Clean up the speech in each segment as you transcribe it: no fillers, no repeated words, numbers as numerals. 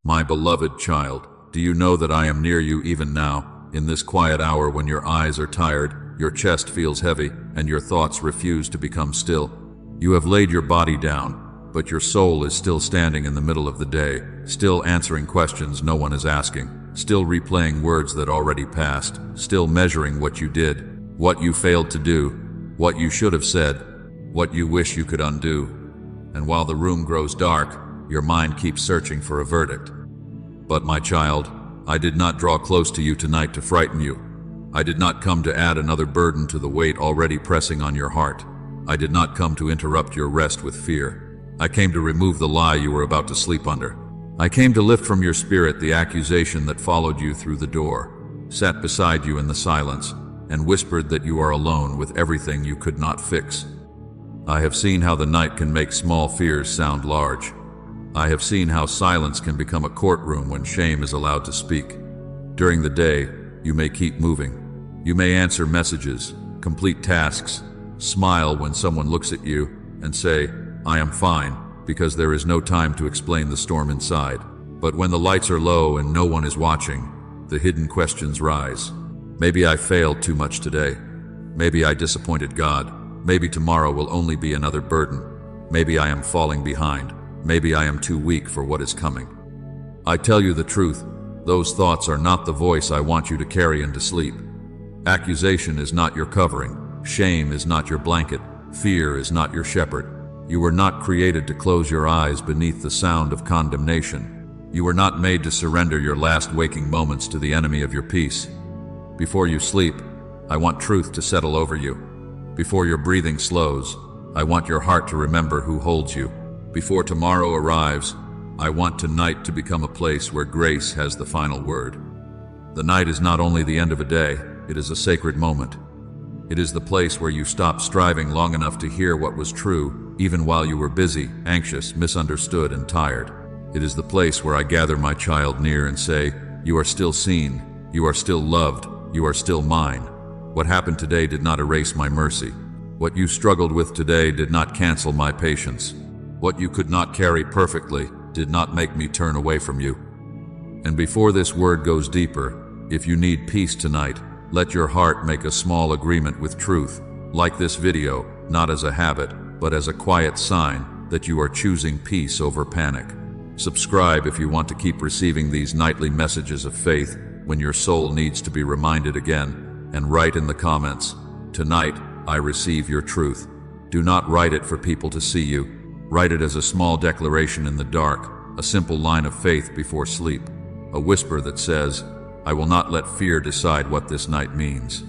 My beloved child, do you know that I am near you even now, in this quiet hour when your eyes are tired, your chest feels heavy, and your thoughts refuse to become still? You have laid your body down, but your soul is still standing in the middle of the day, still answering questions no one is asking, still replaying words that already passed, still measuring what you did, what you failed to do, what you should have said, what you wish you could undo. And while the room grows dark, your mind keeps searching for a verdict. But my child, I did not draw close to you tonight to frighten you. I did not come to add another burden to the weight already pressing on your heart. I did not come to interrupt your rest with fear. I came to remove the lie you were about to sleep under. I came to lift from your spirit the accusation that followed you through the door, sat beside you in the silence, and whispered that you are alone with everything you could not fix. I have seen how the night can make small fears sound large. I have seen how silence can become a courtroom when shame is allowed to speak. During the day, you may keep moving. You may answer messages, complete tasks, smile when someone looks at you, and say, "I am fine," because there is no time to explain the storm inside. But when the lights are low and no one is watching, the hidden questions rise. Maybe I failed too much today. Maybe I disappointed God. Maybe tomorrow will only be another burden. Maybe I am falling behind. Maybe I am too weak for what is coming. I tell you the truth, those thoughts are not the voice I want you to carry into sleep. Accusation is not your covering. Shame is not your blanket. Fear is not your shepherd. You were not created to close your eyes beneath the sound of condemnation. You were not made to surrender your last waking moments to the enemy of your peace. Before you sleep, I want truth to settle over you. Before your breathing slows, I want your heart to remember who holds you. Before tomorrow arrives, I want tonight to become a place where grace has the final word. The night is not only the end of a day, it is a sacred moment. It is the place where you stop striving long enough to hear what was true, even while you were busy, anxious, misunderstood, and tired. It is the place where I gather my child near and say, "You are still seen, you are still loved, you are still mine. What happened today did not erase my mercy. What you struggled with today did not cancel my patience. What you could not carry perfectly did not make me turn away from you." And before this word goes deeper, if you need peace tonight, let your heart make a small agreement with truth, like this video, not as a habit, but as a quiet sign that you are choosing peace over panic. Subscribe if you want to keep receiving these nightly messages of faith when your soul needs to be reminded again, and write in the comments, "Tonight, I receive your truth." Do not write it for people to see you. Write it as a small declaration in the dark, a simple line of faith before sleep, a whisper that says, "I will not let fear decide what this night means."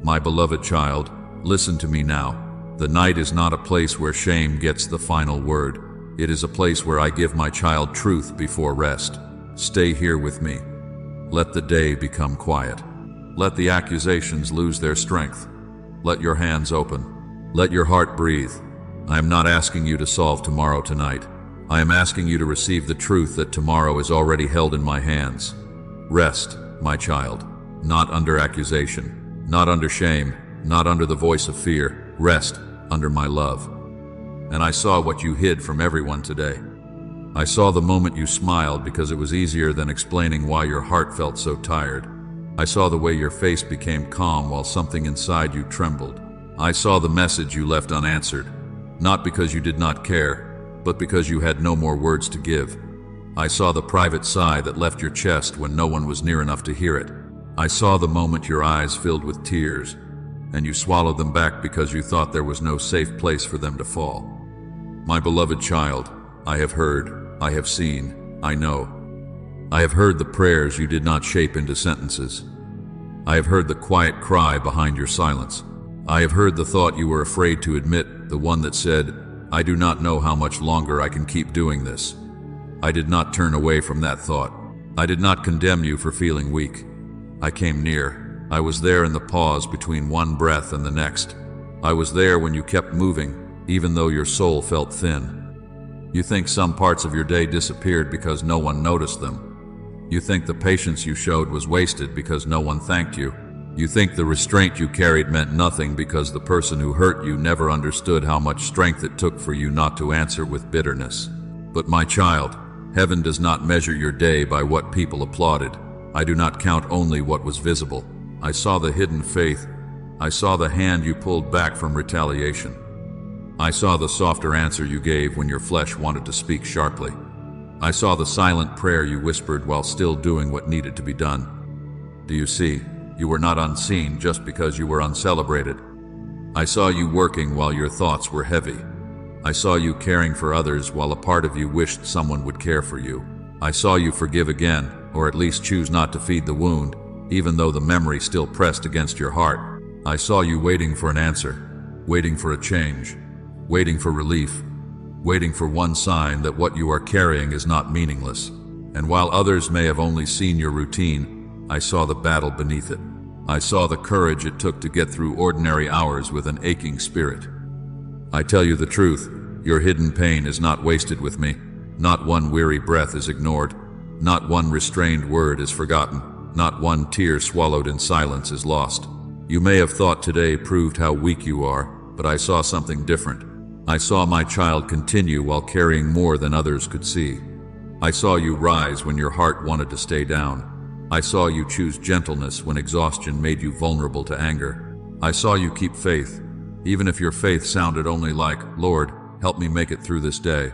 My beloved child, listen to me now. The night is not a place where shame gets the final word. It is a place where I give my child truth before rest. Stay here with me. Let the day become quiet. Let the accusations lose their strength. Let your hands open. Let your heart breathe. I am not asking you to solve tomorrow tonight. I am asking you to receive the truth that tomorrow is already held in my hands. Rest, my child, not under accusation, not under shame, not under the voice of fear. Rest under my love. And I saw what you hid from everyone today. I saw the moment you smiled because it was easier than explaining why your heart felt so tired. I saw the way your face became calm while something inside you trembled. I saw the message you left unanswered. Not because you did not care, but because you had no more words to give. I saw the private sigh that left your chest when no one was near enough to hear it. I saw the moment your eyes filled with tears, and you swallowed them back because you thought there was no safe place for them to fall. My beloved child, I have heard, I have seen, I know. I have heard the prayers you did not shape into sentences. I have heard the quiet cry behind your silence. I have heard the thought you were afraid to admit, the one that said, "I do not know how much longer I can keep doing this." I did not turn away from that thought. I did not condemn you for feeling weak. I came near. I was there in the pause between one breath and the next. I was there when you kept moving, even though your soul felt thin. You think some parts of your day disappeared because no one noticed them. You think the patience you showed was wasted because no one thanked you. You think the restraint you carried meant nothing because the person who hurt you never understood how much strength it took for you not to answer with bitterness. But my child, Heaven does not measure your day by what people applauded. I do not count only what was visible. I saw the hidden faith. I saw the hand you pulled back from retaliation. I saw the softer answer you gave when your flesh wanted to speak sharply. I saw the silent prayer you whispered while still doing what needed to be done. Do you see? You were not unseen just because you were uncelebrated. I saw you working while your thoughts were heavy. I saw you caring for others while a part of you wished someone would care for you. I saw you forgive again, or at least choose not to feed the wound, even though the memory still pressed against your heart. I saw you waiting for an answer, waiting for a change, waiting for relief, waiting for one sign that what you are carrying is not meaningless. And while others may have only seen your routine, I saw the battle beneath it. I saw the courage it took to get through ordinary hours with an aching spirit. I tell you the truth, your hidden pain is not wasted with me. Not one weary breath is ignored. Not one restrained word is forgotten. Not one tear swallowed in silence is lost. You may have thought today proved how weak you are, but I saw something different. I saw my child continue while carrying more than others could see. I saw you rise when your heart wanted to stay down. I saw you choose gentleness when exhaustion made you vulnerable to anger. I saw you keep faith, even if your faith sounded only like, "Lord, help me make it through this day."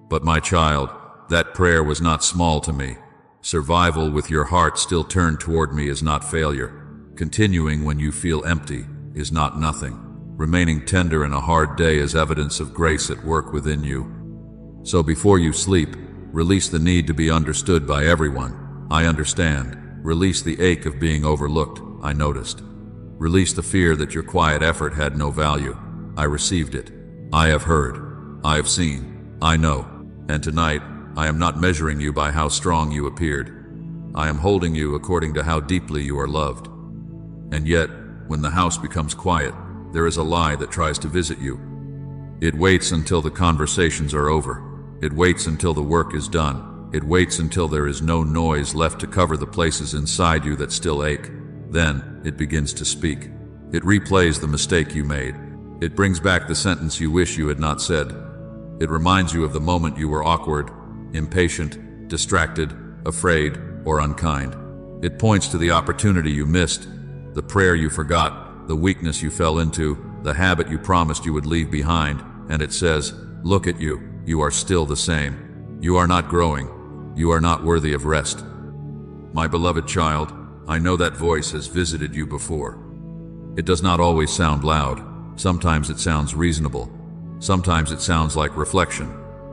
But my child, that prayer was not small to me. Survival with your heart still turned toward me is not failure. Continuing when you feel empty is not nothing. Remaining tender in a hard day is evidence of grace at work within you. So before you sleep, release the need to be understood by everyone. I understand. Release the ache of being overlooked. I noticed. Release the fear that your quiet effort had no value. I received it. I have heard. I have seen. I know. And tonight, I am not measuring you by how strong you appeared. I am holding you according to how deeply you are loved. And yet, when the house becomes quiet, there is a lie that tries to visit you. It waits until the conversations are over. It waits until the work is done. It waits until there is no noise left to cover the places inside you that still ache. Then, it begins to speak. It replays the mistake you made. It brings back the sentence you wish you had not said. It reminds you of the moment you were awkward, impatient, distracted, afraid, or unkind. It points to the opportunity you missed, the prayer you forgot, the weakness you fell into, the habit you promised you would leave behind, and it says, "Look at you, you are still the same. You are not growing. You are not worthy of rest." My beloved child, I know that voice has visited you before. It does not always sound loud. Sometimes it sounds reasonable. Sometimes it sounds like reflection.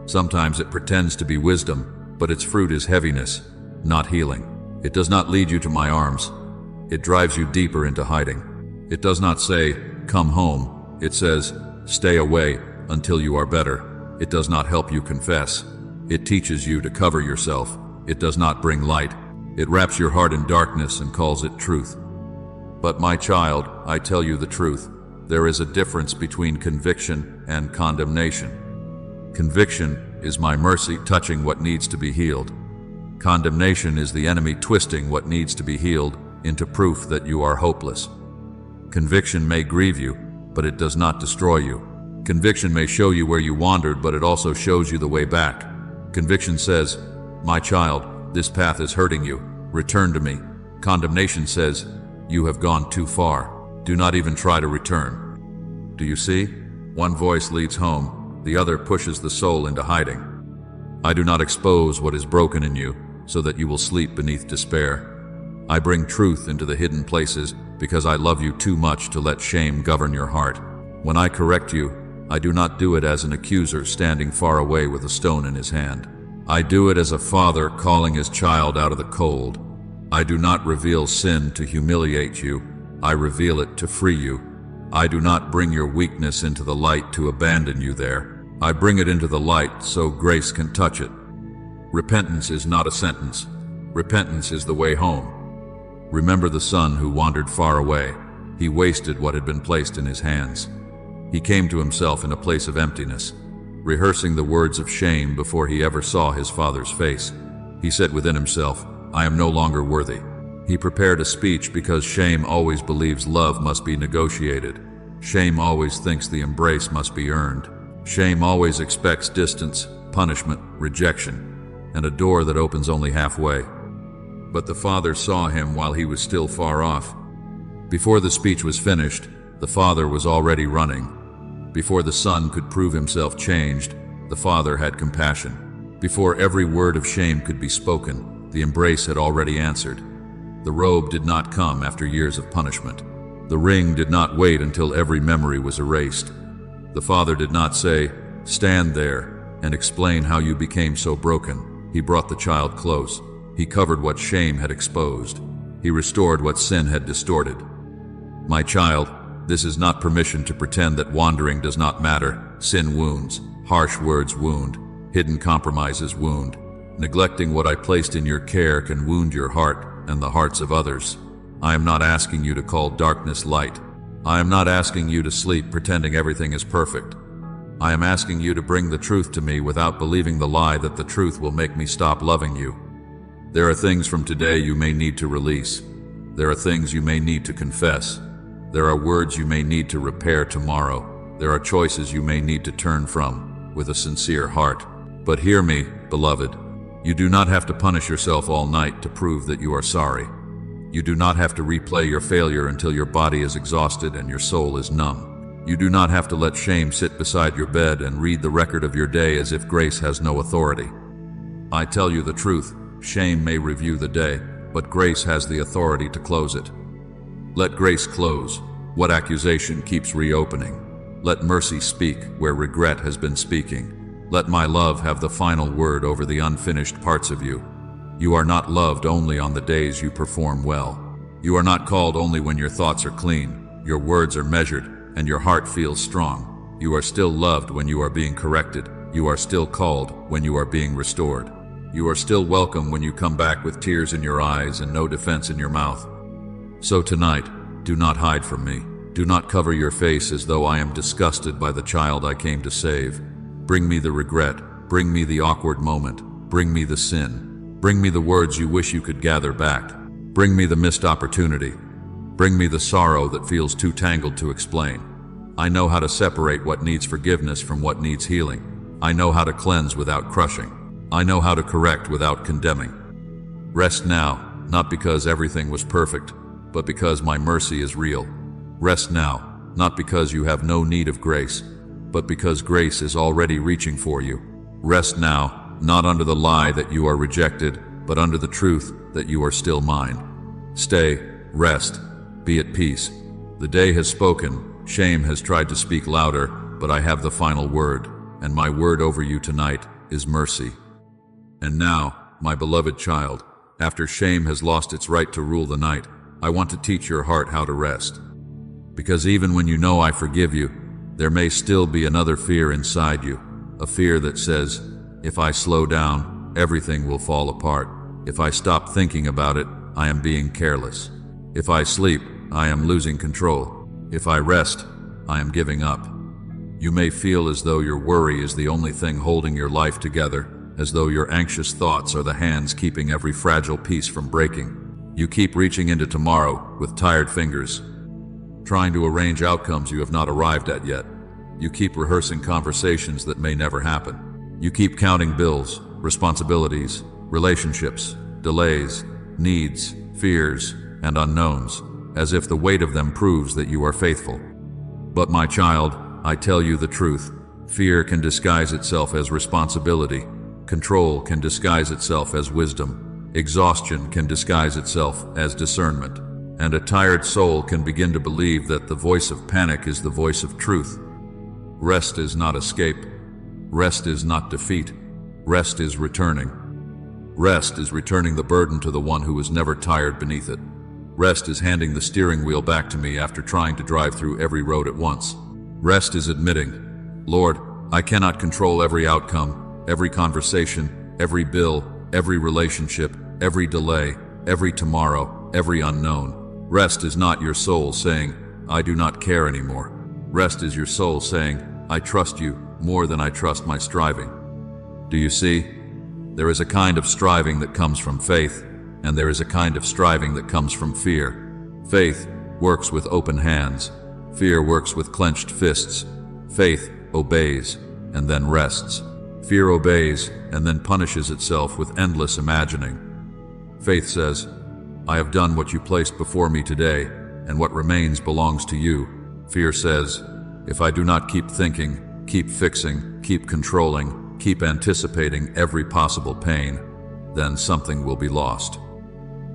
Sometimes it pretends to be wisdom, but its fruit is heaviness, not healing. It does not lead you to my arms. It drives you deeper into hiding. It does not say, "Come home." It says, "Stay away until you are better." It does not help you confess. It teaches you to cover yourself. It does not bring light. It wraps your heart in darkness and calls it truth. But my child, I tell you the truth. There is a difference between conviction and condemnation. Conviction is my mercy touching what needs to be healed. Condemnation is the enemy twisting what needs to be healed into proof that you are hopeless. Conviction may grieve you, but it does not destroy you. Conviction may show you where you wandered, but it also shows you the way back. Conviction says, "My child, this path is hurting you. Return to me." Condemnation says, "You have gone too far. Do not even try to return." Do you see? One voice leads home, the other pushes the soul into hiding. I do not expose what is broken in you so that you will sleep beneath despair. I bring truth into the hidden places because I love you too much to let shame govern your heart. When I correct you, I do not do it as an accuser standing far away with a stone in his hand. I do it as a father calling his child out of the cold. I do not reveal sin to humiliate you. I reveal it to free you. I do not bring your weakness into the light to abandon you there. I bring it into the light so grace can touch it. Repentance is not a sentence. Repentance is the way home. Remember the son who wandered far away. He wasted what had been placed in his hands. He came to himself in a place of emptiness, rehearsing the words of shame before he ever saw his father's face. He said within himself, "I am no longer worthy." He prepared a speech because shame always believes love must be negotiated. Shame always thinks the embrace must be earned. Shame always expects distance, punishment, rejection. and a door that opens only halfway. But the Father saw him while he was still far off. Before the speech was finished, the Father was already running. Before the Son could prove himself changed, the Father had compassion. Before every word of shame could be spoken, the embrace had already answered. The robe did not come after years of punishment. The ring did not wait until every memory was erased. The Father did not say, "Stand there and explain how you became so broken." He brought the child close. He covered what shame had exposed. He restored what sin had distorted. My child, this is not permission to pretend that wandering does not matter. Sin wounds, harsh words wound, hidden compromises wound. Neglecting what I placed in your care can wound your heart and the hearts of others. I am not asking you to call darkness light. I am not asking you to sleep pretending everything is perfect. I am asking you to bring the truth to me without believing the lie that the truth will make me stop loving you. There are things from today you may need to release. There are things you may need to confess. There are words you may need to repair tomorrow. There are choices you may need to turn from with a sincere heart. But hear me, beloved. You do not have to punish yourself all night to prove that you are sorry. You do not have to replay your failure until your body is exhausted and your soul is numb. You do not have to let shame sit beside your bed and read the record of your day as if grace has no authority. I tell you the truth, shame may review the day, but grace has the authority to close it. Let grace close what accusation keeps reopening. Let mercy speak where regret has been speaking. Let my love have the final word over the unfinished parts of you. You are not loved only on the days you perform well. You are not called only when your thoughts are clean, your words are measured, and your heart feels strong. You are still loved when you are being corrected. You are still called when you are being restored. You are still welcome when you come back with tears in your eyes and no defense in your mouth. So tonight, do not hide from me. Do not cover your face as though I am disgusted by the child I came to save. Bring me the regret. Bring me the awkward moment. Bring me the sin. Bring me the words you wish you could gather back. Bring me the missed opportunity. Bring me the sorrow that feels too tangled to explain. I know how to separate what needs forgiveness from what needs healing. I know how to cleanse without crushing. I know how to correct without condemning. Rest now, not because everything was perfect, but because my mercy is real. Rest now, not because you have no need of grace, but because grace is already reaching for you. Rest now, not under the lie that you are rejected, but under the truth that you are still mine. Stay, rest, be at peace. The day has spoken, shame has tried to speak louder, but I have the final word, and my word over you tonight is mercy. And now, my beloved child, after shame has lost its right to rule the night, I want to teach your heart how to rest. Because even when you know I forgive you, there may still be another fear inside you, a fear that says, if I slow down, everything will fall apart. If I stop thinking about it, I am being careless. If I sleep, I am losing control. If I rest, I am giving up. You may feel as though your worry is the only thing holding your life together, as though your anxious thoughts are the hands keeping every fragile piece from breaking. You keep reaching into tomorrow with tired fingers, trying to arrange outcomes you have not arrived at yet. You keep rehearsing conversations that may never happen. You keep counting bills, responsibilities, relationships, delays, needs, fears, and unknowns, as if the weight of them proves that you are faithful. But my child, I tell you the truth. Fear can disguise itself as responsibility. Control can disguise itself as wisdom. Exhaustion can disguise itself as discernment. And a tired soul can begin to believe that the voice of panic is the voice of truth. Rest is not escape. Rest is not defeat. Rest is returning. Rest is returning the burden to the one who was never tired beneath it. Rest is handing the steering wheel back to me after trying to drive through every road at once. Rest is admitting, Lord, I cannot control every outcome, every conversation, every bill, every relationship, every delay, every tomorrow, every unknown. Rest is not your soul saying, I do not care anymore. Rest is your soul saying, I trust you more than I trust my striving. Do you see? There is a kind of striving that comes from faith, and there is a kind of striving that comes from fear. Faith works with open hands. Fear works with clenched fists. Faith obeys and then rests. Fear obeys and then punishes itself with endless imagining. Faith says, I have done what you placed before me today, and what remains belongs to you. Fear says, if I do not keep thinking, keep fixing, keep controlling, keep anticipating every possible pain, then something will be lost.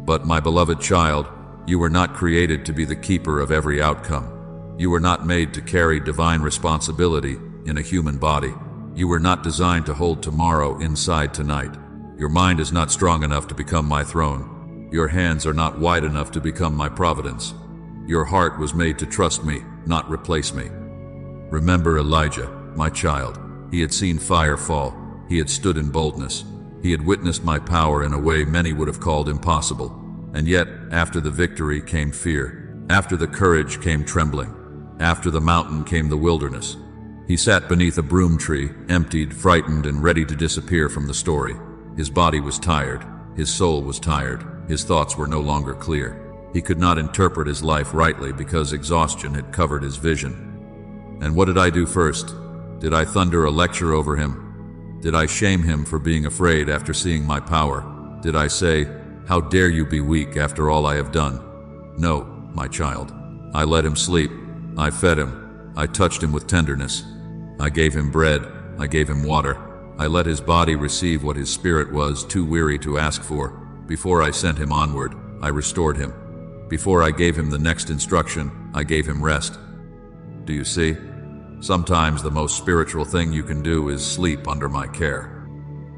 But my beloved child, you were not created to be the keeper of every outcome. You were not made to carry divine responsibility in a human body. You were not designed to hold tomorrow inside tonight. Your mind is not strong enough to become my throne. Your hands are not wide enough to become my providence. Your heart was made to trust me, not replace me. Remember Elijah, my child. He had seen fire fall. He had stood in boldness. He had witnessed my power in a way many would have called impossible. And yet, after the victory came fear. After the courage came trembling. After the mountain came the wilderness. He sat beneath a broom tree, emptied, frightened, and ready to disappear from the story. His body was tired. His soul was tired. His thoughts were no longer clear. He could not interpret his life rightly because exhaustion had covered his vision. And what did I do first? Did I thunder a lecture over him? Did I shame him for being afraid after seeing my power? Did I say, how dare you be weak after all I have done? No, my child. I let him sleep. I fed him. I touched him with tenderness. I gave him bread. I gave him water. I let his body receive what his spirit was too weary to ask for. Before I sent him onward, I restored him. Before I gave him the next instruction, I gave him rest. Do you see? Sometimes the most spiritual thing you can do is sleep under my care.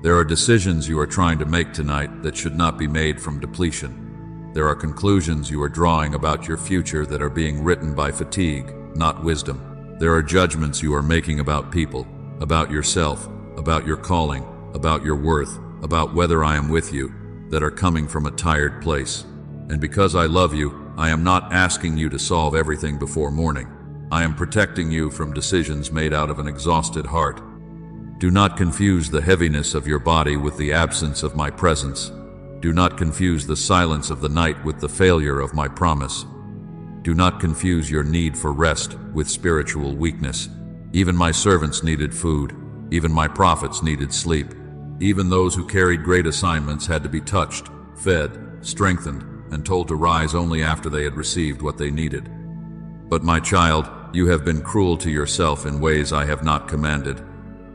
There are decisions you are trying to make tonight that should not be made from depletion. There are conclusions you are drawing about your future that are being written by fatigue, not wisdom. There are judgments you are making about people, about yourself, about your calling, about your worth, about whether I am with you, that are coming from a tired place. And because I love you, I am not asking you to solve everything before morning. I am protecting you from decisions made out of an exhausted heart. Do not confuse the heaviness of your body with the absence of my presence. Do not confuse the silence of the night with the failure of my promise. Do not confuse your need for rest with spiritual weakness. Even my servants needed food. Even my prophets needed sleep. Even those who carried great assignments had to be touched, fed, strengthened, and told to rise only after they had received what they needed. But my child, you have been cruel to yourself in ways I have not commanded.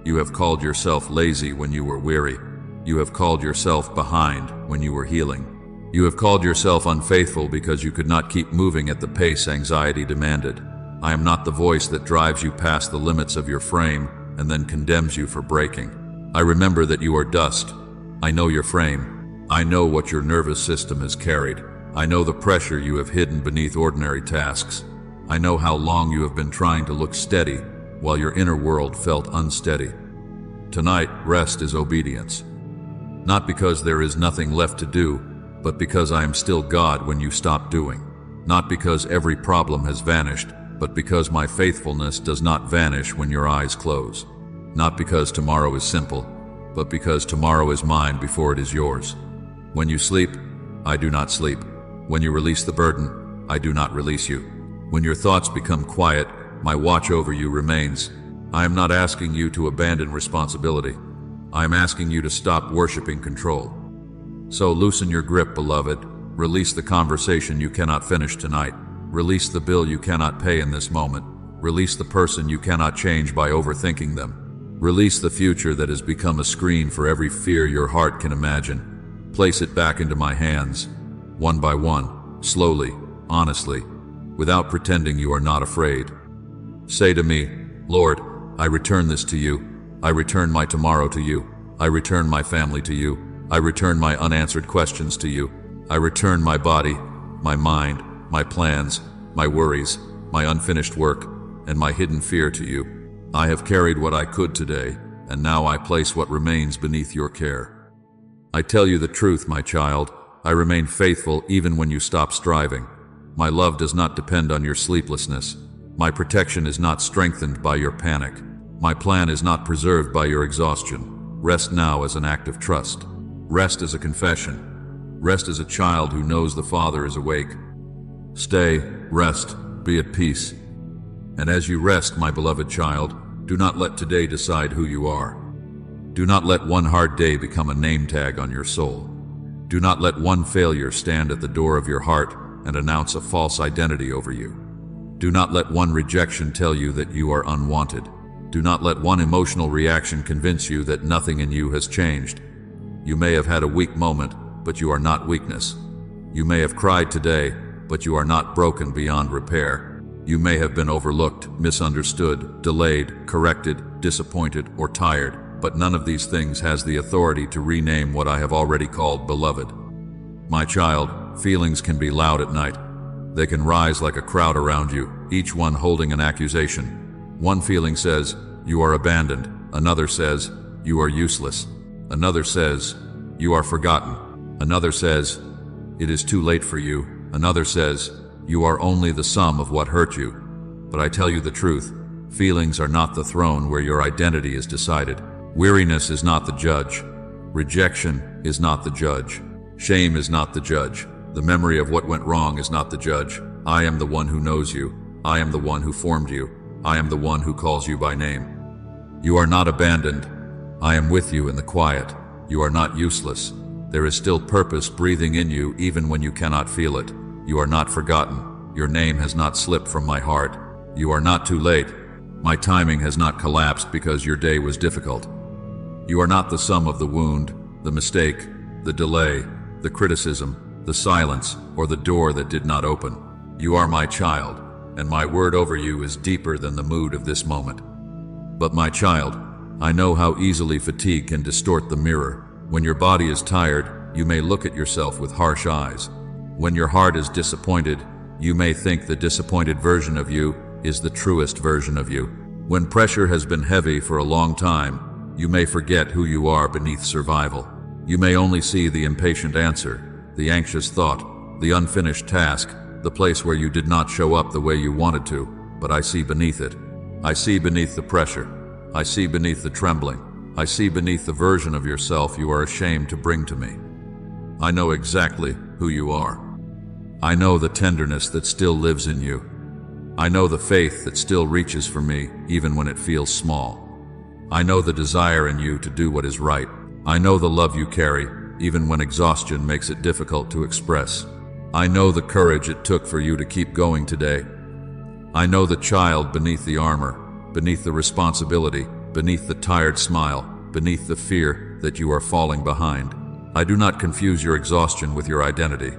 You have called yourself lazy when you were weary. You have called yourself behind when you were healing. You have called yourself unfaithful because you could not keep moving at the pace anxiety demanded. I am not the voice that drives you past the limits of your frame and then condemns you for breaking. I remember that you are dust. I know your frame. I know what your nervous system has carried. I know the pressure you have hidden beneath ordinary tasks. I know how long you have been trying to look steady while your inner world felt unsteady. Tonight, rest is obedience. Not because there is nothing left to do, but because I am still God when you stop doing. Not because every problem has vanished, but because my faithfulness does not vanish when your eyes close. Not because tomorrow is simple, but because tomorrow is mine before it is yours. When you sleep, I do not sleep. When you release the burden, I do not release you. When your thoughts become quiet, my watch over you remains. I am not asking you to abandon responsibility. I am asking you to stop worshiping control. So loosen your grip, beloved. Release the conversation you cannot finish tonight. Release the bill you cannot pay in this moment. Release the person you cannot change by overthinking them. Release the future that has become a screen for every fear your heart can imagine. Place it back into my hands, one by one, slowly, honestly, without pretending you are not afraid. Say to me, Lord, I return this to you. I return my tomorrow to you. I return my family to you. I return my unanswered questions to you. I return my body, my mind, my plans, my worries, my unfinished work, and my hidden fear to you. I have carried what I could today, and now I place what remains beneath your care. I tell you the truth, my child. I remain faithful even when you stop striving. My love does not depend on your sleeplessness. My protection is not strengthened by your panic. My plan is not preserved by your exhaustion. Rest now as an act of trust. Rest as a confession. Rest as a child who knows the Father is awake. Stay, rest, be at peace. And as you rest, my beloved child, do not let today decide who you are. Do not let one hard day become a name tag on your soul. Do not let one failure stand at the door of your heart and announce a false identity over you. Do not let one rejection tell you that you are unwanted. Do not let one emotional reaction convince you that nothing in you has changed. You may have had a weak moment, but you are not weakness. You may have cried today, but you are not broken beyond repair. You may have been overlooked, misunderstood, delayed, corrected, disappointed, or tired, but none of these things has the authority to rename what I have already called beloved. My child, feelings can be loud at night. They can rise like a crowd around you, each one holding an accusation. One feeling says, you are abandoned. Another says, you are useless. Another says, you are forgotten. Another says, it is too late for you. Another says, you are only the sum of what hurt you. But I tell you the truth, feelings are not the throne where your identity is decided. Weariness is not the judge. Rejection is not the judge. Shame is not the judge. The memory of what went wrong is not the judge. I am the one who knows you. I am the one who formed you. I am the one who calls you by name. You are not abandoned. I am with you in the quiet. You are not useless. There is still purpose breathing in you even when you cannot feel it. You are not forgotten. Your name has not slipped from my heart. You are not too late. My timing has not collapsed because your day was difficult. You are not the sum of the wound, the mistake, the delay, the criticism, the silence, or the door that did not open. You are my child, and my word over you is deeper than the mood of this moment. But my child, I know how easily fatigue can distort the mirror. When your body is tired, you may look at yourself with harsh eyes. When your heart is disappointed, you may think the disappointed version of you is the truest version of you. When pressure has been heavy for a long time, you may forget who you are beneath survival. You may only see the impatient answer, the anxious thought, the unfinished task, the place where you did not show up the way you wanted to, but I see beneath it. I see beneath the pressure. I see beneath the trembling. I see beneath the version of yourself you are ashamed to bring to me. I know exactly who you are. I know the tenderness that still lives in you. I know the faith that still reaches for me even when it feels small. I know the desire in you to do what is right. I know the love you carry even when exhaustion makes it difficult to express. I know the courage it took for you to keep going today. I know the child beneath the armor, beneath the responsibility, beneath the tired smile, beneath the fear that you are falling behind. I do not confuse your exhaustion with your identity.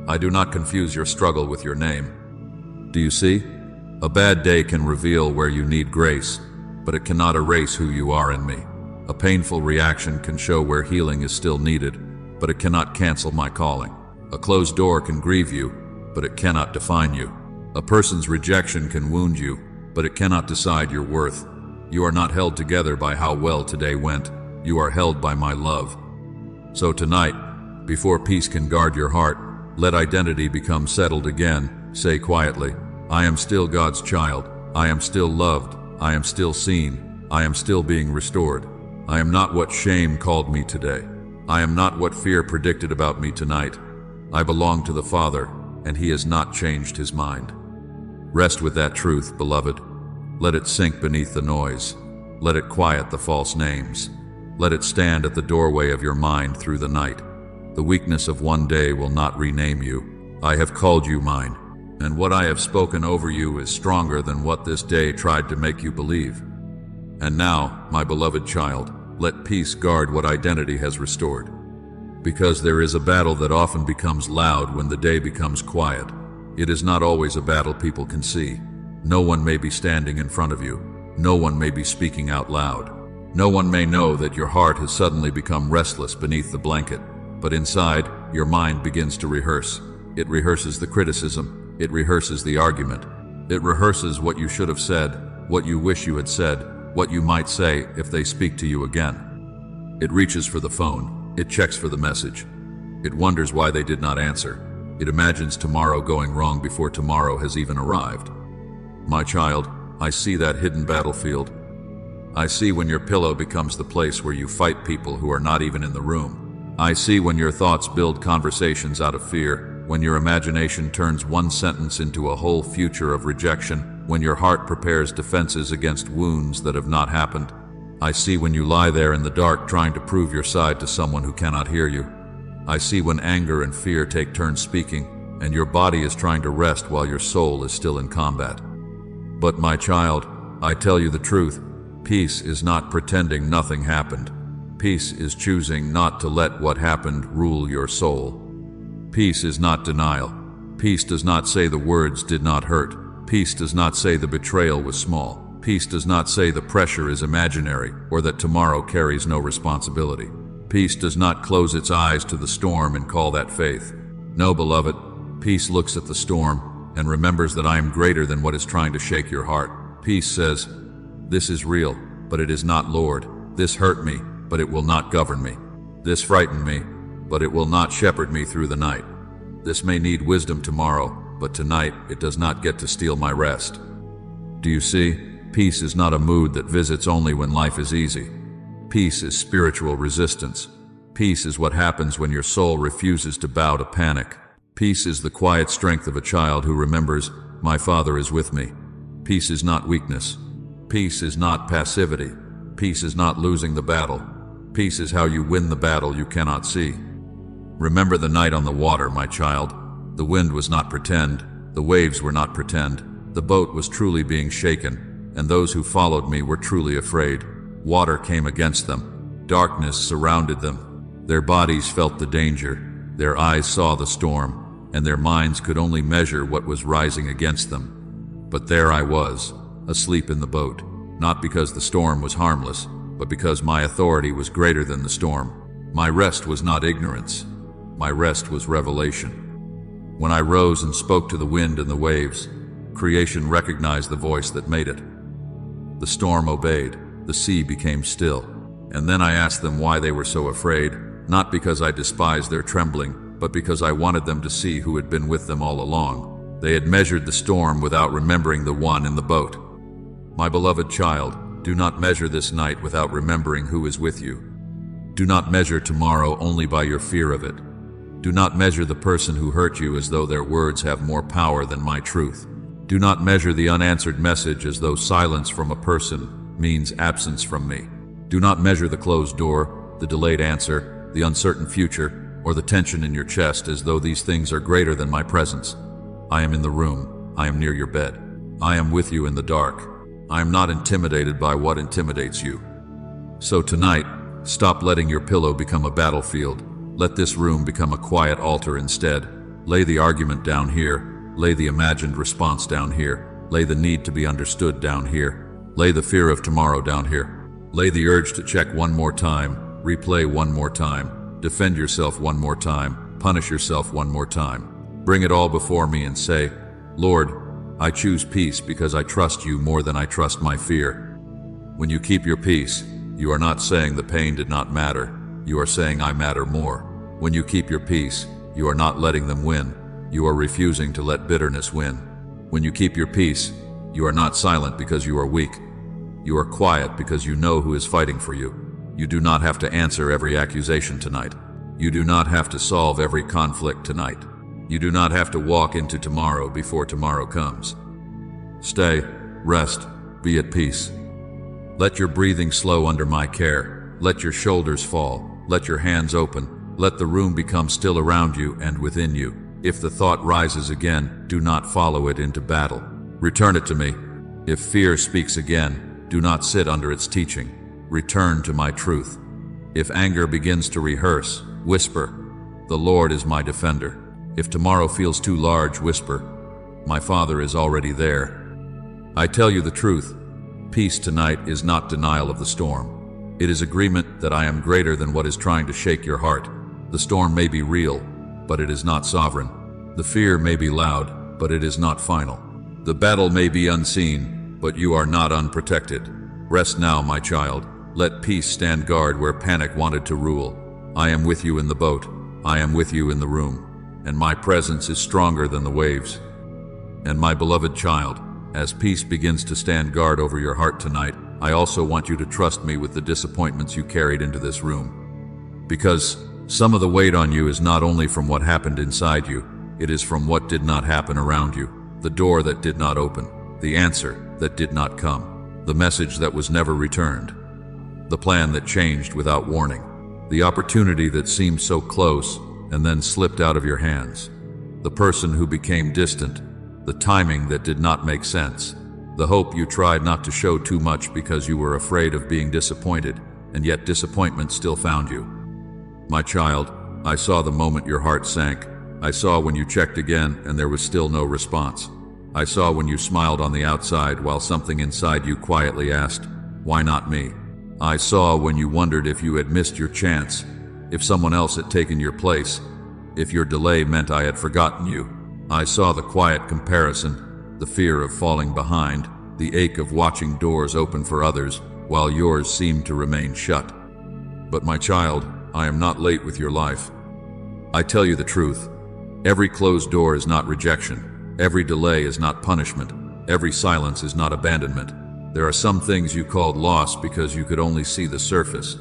I do not confuse your struggle with your name. Do you see? A bad day can reveal where you need grace, but it cannot erase who you are in me. A painful reaction can show where healing is still needed, but it cannot cancel my calling. A closed door can grieve you, but it cannot define you. A person's rejection can wound you, but it cannot decide your worth. You are not held together by how well today went. You are held by my love. So tonight, before peace can guard your heart, let identity become settled again. Say quietly, I am still God's child. I am still loved. I am still seen. I am still being restored. I am not what shame called me today. I am not what fear predicted about me tonight. I belong to the Father, and He has not changed His mind. Rest with that truth, beloved. Let it sink beneath the noise. Let it quiet the false names. Let it stand at the doorway of your mind through the night. The weakness of one day will not rename you. I have called you mine, and what I have spoken over you is stronger than what this day tried to make you believe. And now, my beloved child, let peace guard what identity has restored. Because there is a battle that often becomes loud when the day becomes quiet. It is not always a battle people can see. No one may be standing in front of you. No one may be speaking out loud. No one may know that your heart has suddenly become restless beneath the blanket. But inside, your mind begins to rehearse. It rehearses the criticism. It rehearses the argument. It rehearses what you should have said, what you wish you had said, what you might say if they speak to you again. It reaches for the phone. It checks for the message. It wonders why they did not answer. It imagines tomorrow going wrong before tomorrow has even arrived. My child, I see that hidden battlefield. I see when your pillow becomes the place where you fight people who are not even in the room. I see when your thoughts build conversations out of fear, when your imagination turns one sentence into a whole future of rejection, when your heart prepares defenses against wounds that have not happened. I see when you lie there in the dark trying to prove your side to someone who cannot hear you. I see when anger and fear take turns speaking, and your body is trying to rest while your soul is still in combat. But my child, I tell you the truth, peace is not pretending nothing happened. Peace is choosing not to let what happened rule your soul. Peace is not denial. Peace does not say the words did not hurt. Peace does not say the betrayal was small. Peace does not say the pressure is imaginary or that tomorrow carries no responsibility. Peace does not close its eyes to the storm and call that faith. No, beloved, peace looks at the storm and remembers that I am greater than what is trying to shake your heart. Peace says, this is real, but it is not Lord. This hurt me, but it will not govern me. This frightened me, but it will not shepherd me through the night. This may need wisdom tomorrow, but tonight it does not get to steal my rest. Do you see? Peace is not a mood that visits only when life is easy. Peace is spiritual resistance. Peace is what happens when your soul refuses to bow to panic. Peace is the quiet strength of a child who remembers, my Father is with me. Peace is not weakness. Peace is not passivity. Peace is not losing the battle. Peace is how you win the battle you cannot see. Remember the night on the water, my child. The wind was not pretend. The waves were not pretend. The boat was truly being shaken, and those who followed me were truly afraid. Water came against them. Darkness surrounded them. Their bodies felt the danger. Their eyes saw the storm, and their minds could only measure what was rising against them. But there I was, asleep in the boat, not because the storm was harmless, but because my authority was greater than the storm. My rest was not ignorance. My rest was revelation. When I rose and spoke to the wind and the waves, creation recognized the voice that made it. The storm obeyed. The sea became still. And then I asked them why they were so afraid, not because I despised their trembling, but because I wanted them to see who had been with them all along. They had measured the storm without remembering the one in the boat. My beloved child, do not measure this night without remembering who is with you. Do not measure tomorrow only by your fear of it. Do not measure the person who hurt you as though their words have more power than my truth. Do not measure the unanswered message as though silence from a person means absence from me. Do not measure the closed door, the delayed answer, the uncertain future, or the tension in your chest as though these things are greater than my presence. I am in the room. I am near your bed. I am with you in the dark. I am not intimidated by what intimidates you. So tonight, stop letting your pillow become a battlefield. Let this room become a quiet altar instead. Lay the argument down here. Lay the imagined response down here. Lay the need to be understood down here. Lay the fear of tomorrow down here. Lay the urge to check one more time, replay one more time, defend yourself one more time, punish yourself one more time. Bring it all before me and say, Lord, I choose peace because I trust you more than I trust my fear. When you keep your peace, you are not saying the pain did not matter. You are saying I matter more. When you keep your peace, you are not letting them win. You are refusing to let bitterness win. When you keep your peace, you are not silent because you are weak. You are quiet because you know who is fighting for you. You do not have to answer every accusation tonight. You do not have to solve every conflict tonight. You do not have to walk into tomorrow before tomorrow comes. Stay, rest, be at peace. Let your breathing slow under my care. Let your shoulders fall. Let your hands open. Let the room become still around you and within you. If the thought rises again, do not follow it into battle. Return it to me. If fear speaks again, do not sit under its teaching. Return to my truth. If anger begins to rehearse, whisper, the Lord is my defender. If tomorrow feels too large, whisper, my Father is already there. I tell you the truth. Peace tonight is not denial of the storm. It is agreement that I am greater than what is trying to shake your heart. The storm may be real, but it is not sovereign. The fear may be loud, but it is not final. The battle may be unseen, but you are not unprotected. Rest now, my child. Let peace stand guard where panic wanted to rule. I am with you in the boat. I am with you in the room. And my presence is stronger than the waves. And my beloved child, as peace begins to stand guard over your heart tonight, I also want you to trust me with the disappointments you carried into this room. Because some of the weight on you is not only from what happened inside you, it is from what did not happen around you. The door that did not open, the answer that did not come, the message that was never returned. The plan that changed without warning. The opportunity that seemed so close and then slipped out of your hands. The person who became distant. The timing that did not make sense. The hope you tried not to show too much because you were afraid of being disappointed, and yet disappointment still found you. My child, I saw the moment your heart sank. I saw when you checked again and there was still no response. I saw when you smiled on the outside while something inside you quietly asked, "Why not me?" I saw when you wondered if you had missed your chance, if someone else had taken your place, if your delay meant I had forgotten you. I saw the quiet comparison, the fear of falling behind, the ache of watching doors open for others while yours seemed to remain shut. But my child, I am not late with your life. I tell you the truth. Every closed door is not rejection. Every delay is not punishment. Every silence is not abandonment. There are some things you called loss because you could only see the surface,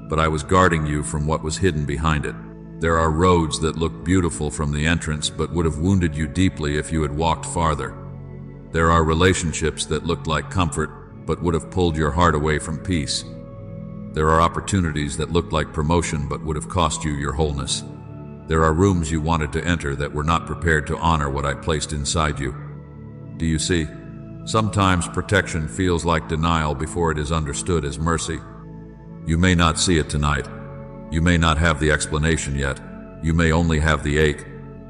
but I was guarding you from what was hidden behind it. There are roads that look beautiful from the entrance but would have wounded you deeply if you had walked farther. There are relationships that looked like comfort but would have pulled your heart away from peace. There are opportunities that looked like promotion but would have cost you your wholeness. There are rooms you wanted to enter that were not prepared to honor what I placed inside you. Do you see? Sometimes protection feels like denial before it is understood as mercy. You may not see it tonight. You may not have the explanation yet. You may only have the ache.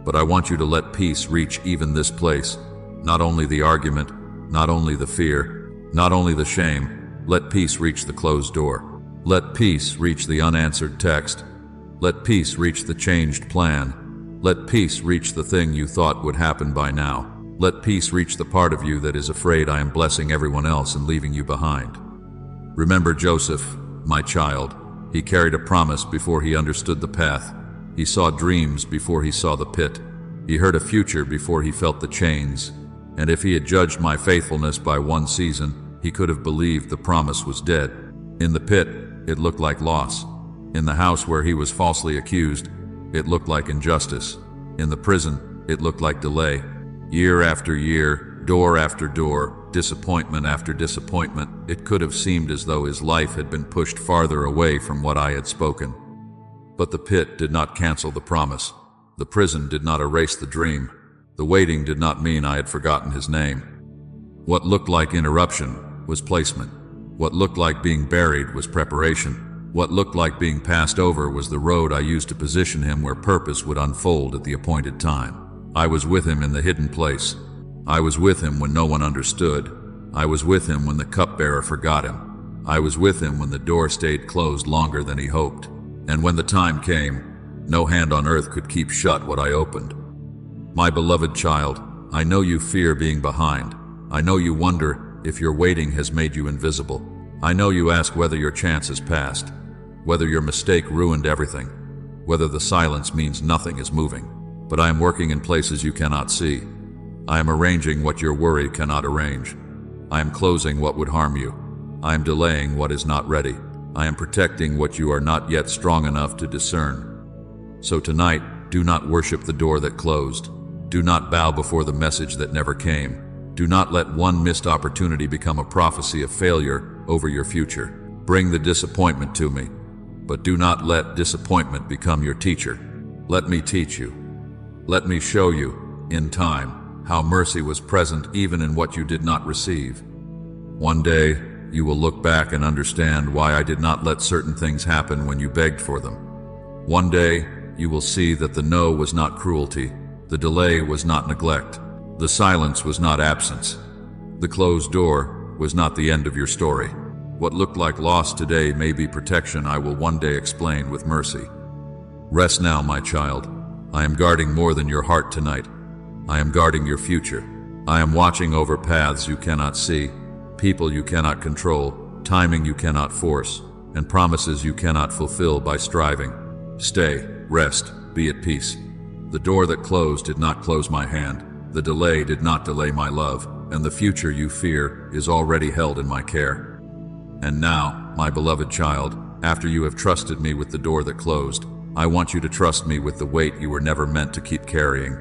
But I want you to let peace reach even this place. Not only the argument, not only the fear, not only the shame. Let peace reach the closed door. Let peace reach the unanswered text. Let peace reach the changed plan. Let peace reach the thing you thought would happen by now. Let peace reach the part of you that is afraid I am blessing everyone else and leaving you behind. Remember Joseph, my child. He carried a promise before he understood the path. He saw dreams before he saw the pit. He heard a future before he felt the chains. And if he had judged my faithfulness by one season, he could have believed the promise was dead. In the pit, it looked like loss. In the house where he was falsely accused, it looked like injustice. In the prison, it looked like delay. Year after year, door after door, disappointment after disappointment, it could have seemed as though his life had been pushed farther away from what I had spoken. But the pit did not cancel the promise. The prison did not erase the dream. The waiting did not mean I had forgotten his name. What looked like interruption was placement. What looked like being buried was preparation. What looked like being passed over was the road I used to position him where purpose would unfold at the appointed time. I was with him in the hidden place. I was with him when no one understood. I was with him when the cupbearer forgot him. I was with him when the door stayed closed longer than he hoped. And when the time came, no hand on earth could keep shut what I opened. My beloved child, I know you fear being behind. I know you wonder if your waiting has made you invisible. I know you ask whether your chance has passed, whether your mistake ruined everything, whether the silence means nothing is moving. But I am working in places you cannot see. I am arranging what your worry cannot arrange. I am closing what would harm you. I am delaying what is not ready. I am protecting what you are not yet strong enough to discern. So tonight, do not worship the door that closed. Do not bow before the message that never came. Do not let one missed opportunity become a prophecy of failure over your future. Bring the disappointment to me, but do not let disappointment become your teacher. Let me teach you. Let me show you, in time, how mercy was present even in what you did not receive. One day, you will look back and understand why I did not let certain things happen when you begged for them. One day, you will see that the no was not cruelty, the delay was not neglect, the silence was not absence, the closed door was not the end of your story. What looked like loss today may be protection I will one day explain with mercy. Rest now, my child. I am guarding more than your heart tonight. I am guarding your future. I am watching over paths you cannot see, people you cannot control, timing you cannot force, and promises you cannot fulfill by striving. Stay, rest, be at peace. The door that closed did not close my hand. The delay did not delay my love, and the future you fear is already held in my care. And now, my beloved child, after you have trusted me with the door that closed, I want you to trust me with the weight you were never meant to keep carrying.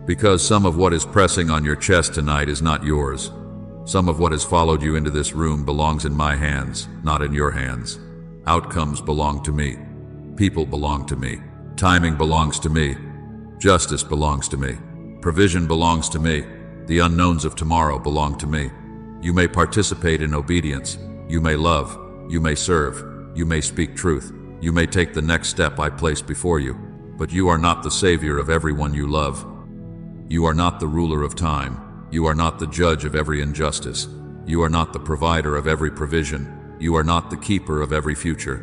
Because some of what is pressing on your chest tonight is not yours. Some of what has followed you into this room belongs in my hands, not in your hands. Outcomes belong to me. People belong to me. Timing belongs to me. Justice belongs to me. Provision belongs to me. The unknowns of tomorrow belong to me. You may participate in obedience. You may love. You may serve. You may speak truth. You may take the next step I place before you. But you are not the savior of everyone you love. You are not the ruler of time. You are not the judge of every injustice. You are not the provider of every provision. You are not the keeper of every future.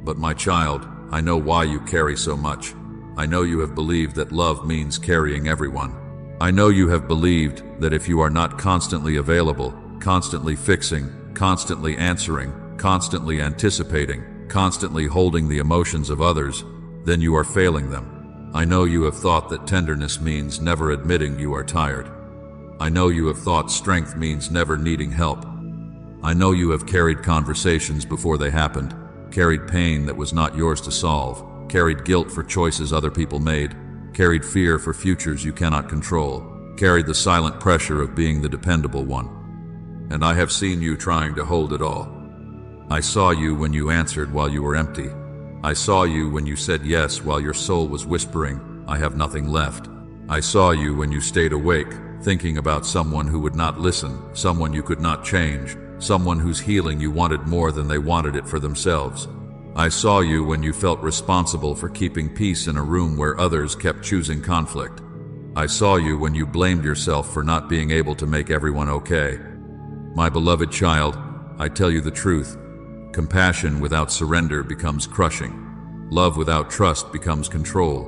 But my child, I know why you carry so much. I know you have believed that love means carrying everyone. I know you have believed that if you are not constantly available, constantly fixing, constantly answering, constantly anticipating, constantly holding the emotions of others, then you are failing them. I know you have thought that tenderness means never admitting you are tired. I know you have thought strength means never needing help. I know you have carried conversations before they happened, carried pain that was not yours to solve, carried guilt for choices other people made, carried fear for futures you cannot control, carried the silent pressure of being the dependable one. And I have seen you trying to hold it all. I saw you when you answered while you were empty. I saw you when you said yes while your soul was whispering, I have nothing left. I saw you when you stayed awake, thinking about someone who would not listen, someone you could not change, someone whose healing you wanted more than they wanted it for themselves. I saw you when you felt responsible for keeping peace in a room where others kept choosing conflict. I saw you when you blamed yourself for not being able to make everyone okay. My beloved child, I tell you the truth. Compassion without surrender becomes crushing. Love without trust becomes control.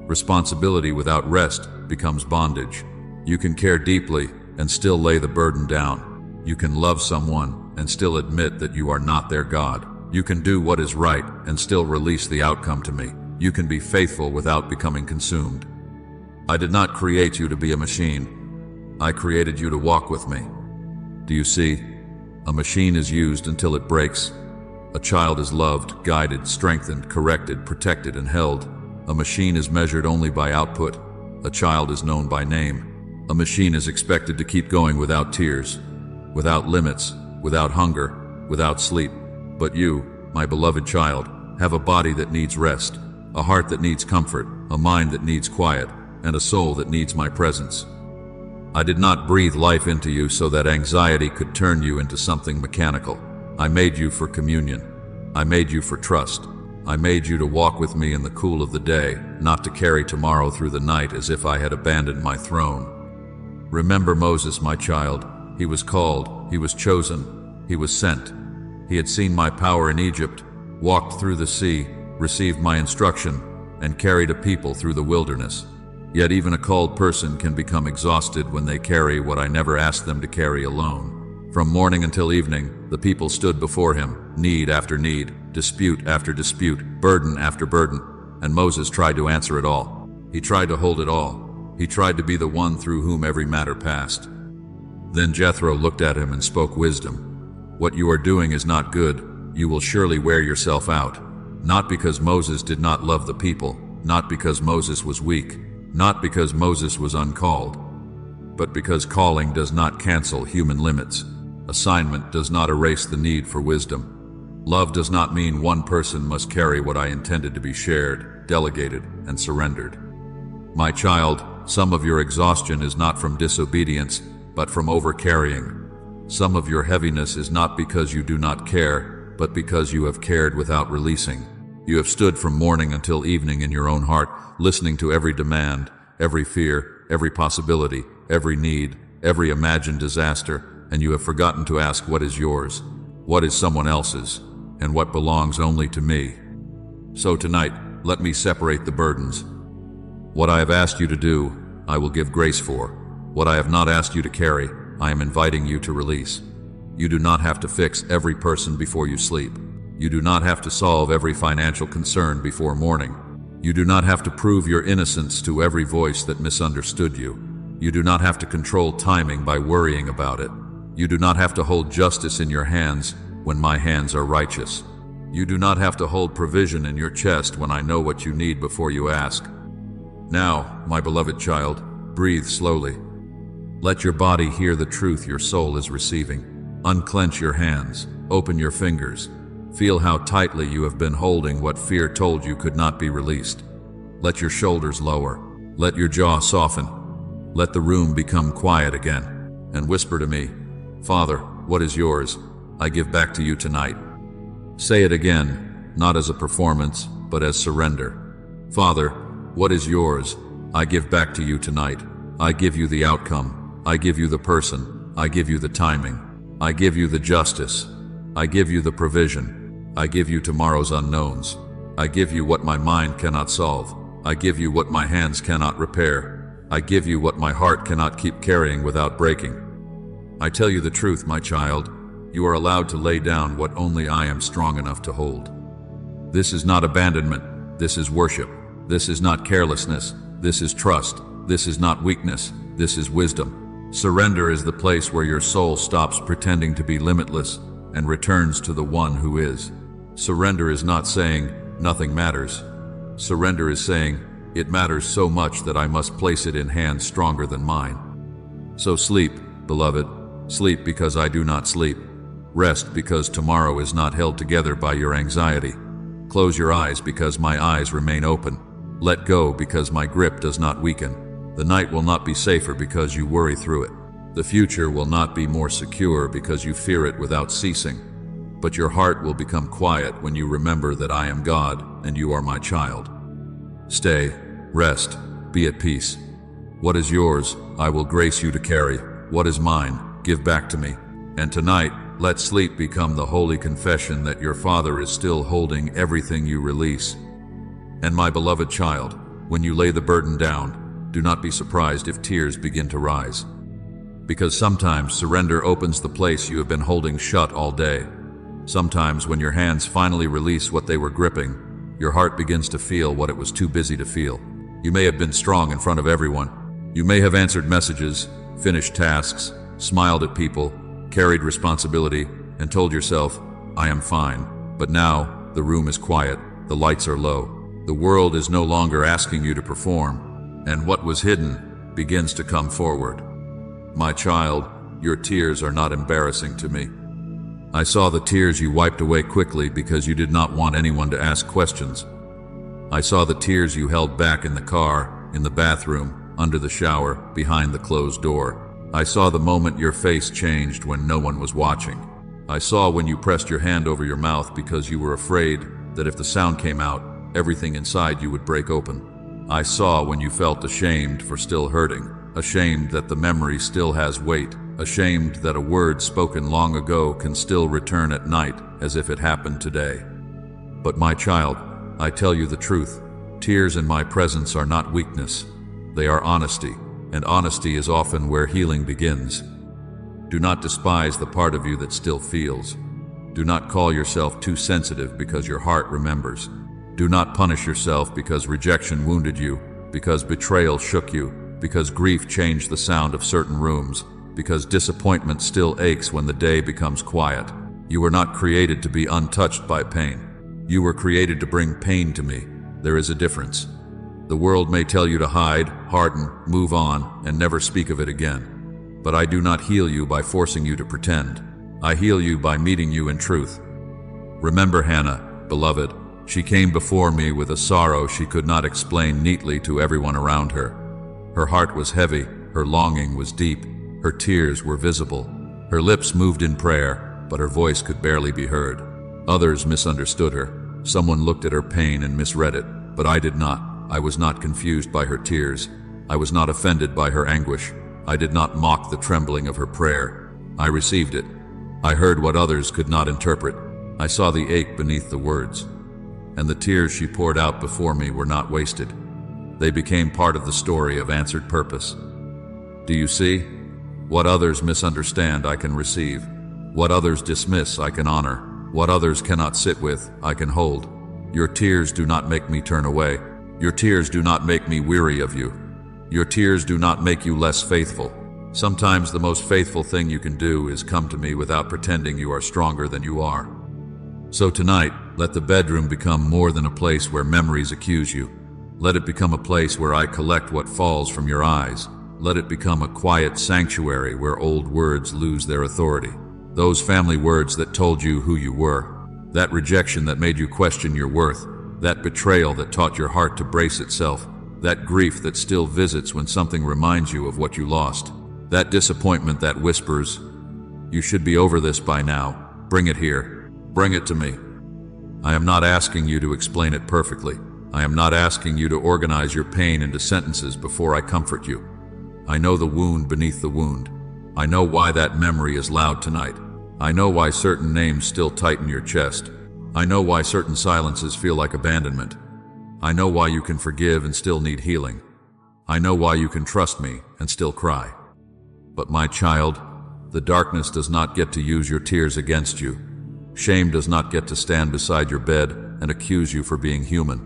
Responsibility without rest becomes bondage. You can care deeply and still lay the burden down. You can love someone and still admit that you are not their God. You can do what is right and still release the outcome to me. You can be faithful without becoming consumed. I did not create you to be a machine. I created you to walk with me. Do you see? A machine is used until it breaks. A child is loved, guided, strengthened, corrected, protected, and held. A machine is measured only by output. A child is known by name. A machine is expected to keep going without tears, without limits, without hunger, without sleep. But you, my beloved child, have a body that needs rest, a heart that needs comfort, a mind that needs quiet, and a soul that needs my presence. I did not breathe life into you so that anxiety could turn you into something mechanical. I made you for communion. I made you for trust. I made you to walk with me in the cool of the day, not to carry tomorrow through the night as if I had abandoned my throne. Remember Moses, my child. He was called, he was chosen, he was sent. He had seen my power in Egypt, walked through the sea, received my instruction, and carried a people through the wilderness. Yet even a called person can become exhausted when they carry what I never asked them to carry alone. From morning until evening, the people stood before him, need after need, dispute after dispute, burden after burden, and Moses tried to answer it all. He tried to hold it all. He tried to be the one through whom every matter passed. Then Jethro looked at him and spoke wisdom. What you are doing is not good. You will surely wear yourself out. Not because Moses did not love the people, not because Moses was weak, not because Moses was uncalled, but because calling does not cancel human limits. Assignment does not erase the need for wisdom. Love does not mean one person must carry what I intended to be shared, delegated, and surrendered. My child, some of your exhaustion is not from disobedience, but from overcarrying. Some of your heaviness is not because you do not care, but because you have cared without releasing. You have stood from morning until evening in your own heart, listening to every demand, every fear, every possibility, every need, every imagined disaster, and you have forgotten to ask what is yours, what is someone else's, and what belongs only to me. So tonight, let me separate the burdens. What I have asked you to do, I will give grace for. What I have not asked you to carry, I am inviting you to release. You do not have to fix every person before you sleep. You do not have to solve every financial concern before morning. You do not have to prove your innocence to every voice that misunderstood you. You do not have to control timing by worrying about it. You do not have to hold justice in your hands when my hands are righteous. You do not have to hold provision in your chest when I know what you need before you ask. Now, my beloved child, breathe slowly. Let your body hear the truth your soul is receiving. Unclench your hands, open your fingers. Feel how tightly you have been holding what fear told you could not be released. Let your shoulders lower. Let your jaw soften. Let the room become quiet again, and whisper to me, "Father, what is yours? I give back to you tonight." Say it again, not as a performance, but as surrender. "Father, what is yours? I give back to you tonight. I give you the outcome. I give you the person. I give you the timing. I give you the justice. I give you the provision. I give you tomorrow's unknowns. I give you what my mind cannot solve. I give you what my hands cannot repair. I give you what my heart cannot keep carrying without breaking. I tell you the truth, my child. You are allowed to lay down what only I am strong enough to hold. This is not abandonment. This is worship. This is not carelessness. This is trust. This is not weakness. This is wisdom. Surrender is the place where your soul stops pretending to be limitless and returns to the one who is. Surrender is not saying, "Nothing matters." Surrender is saying, "It matters so much that I must place it in hands stronger than mine." So sleep, beloved. Sleep because I do not sleep. Rest because tomorrow is not held together by your anxiety. Close your eyes because my eyes remain open. Let go because my grip does not weaken. The night will not be safer because you worry through it. The future will not be more secure because you fear it without ceasing. But your heart will become quiet when you remember that I am God and you are my child. Stay, rest, be at peace. What is yours, I will grace you to carry. What is mine, give back to me. And tonight, let sleep become the holy confession that your Father is still holding everything you release. And my beloved child, when you lay the burden down, do not be surprised if tears begin to rise. Because sometimes surrender opens the place you have been holding shut all day. Sometimes when your hands finally release what they were gripping, your heart begins to feel what it was too busy to feel. You may have been strong in front of everyone. You may have answered messages, finished tasks, smiled at people, carried responsibility, and told yourself, "I am fine." But now, the room is quiet, the lights are low. The world is no longer asking you to perform, and what was hidden begins to come forward. My child, your tears are not embarrassing to me. I saw the tears you wiped away quickly because you did not want anyone to ask questions. I saw the tears you held back in the car, in the bathroom, under the shower, behind the closed door. I saw the moment your face changed when no one was watching. I saw when you pressed your hand over your mouth because you were afraid that if the sound came out, everything inside you would break open. I saw when you felt ashamed for still hurting, ashamed that the memory still has weight, ashamed that a word spoken long ago can still return at night as if it happened today. But my child, I tell you the truth. Tears in my presence are not weakness. They are honesty, and honesty is often where healing begins. Do not despise the part of you that still feels. Do not call yourself too sensitive because your heart remembers. Do not punish yourself because rejection wounded you, because betrayal shook you, because grief changed the sound of certain rooms, because disappointment still aches when the day becomes quiet. You were not created to be untouched by pain. You were created to bring pain to me. There is a difference. The world may tell you to hide, harden, move on, and never speak of it again. But I do not heal you by forcing you to pretend. I heal you by meeting you in truth. Remember Hannah, beloved. She came before me with a sorrow she could not explain neatly to everyone around her. Her heart was heavy, her longing was deep, her tears were visible. Her lips moved in prayer, but her voice could barely be heard. Others misunderstood her. Someone looked at her pain and misread it, but I did not. I was not confused by her tears. I was not offended by her anguish. I did not mock the trembling of her prayer. I received it. I heard what others could not interpret. I saw the ache beneath the words. And the tears she poured out before me were not wasted. They became part of the story of answered purpose. Do you see? What others misunderstand, I can receive. What others dismiss, I can honor. What others cannot sit with, I can hold. Your tears do not make me turn away. Your tears do not make me weary of you. Your tears do not make you less faithful. Sometimes the most faithful thing you can do is come to me without pretending you are stronger than you are. So tonight, let the bedroom become more than a place where memories accuse you. Let it become a place where I collect what falls from your eyes. Let it become a quiet sanctuary where old words lose their authority. Those family words that told you who you were. That rejection that made you question your worth. That betrayal that taught your heart to brace itself. That grief that still visits when something reminds you of what you lost. That disappointment that whispers, "You should be over this by now. Bring it here. Bring it to me." I am not asking you to explain it perfectly. I am not asking you to organize your pain into sentences before I comfort you. I know the wound beneath the wound. I know why that memory is loud tonight. I know why certain names still tighten your chest. I know why certain silences feel like abandonment. I know why you can forgive and still need healing. I know why you can trust me and still cry. But my child, the darkness does not get to use your tears against you. Shame does not get to stand beside your bed and accuse you for being human.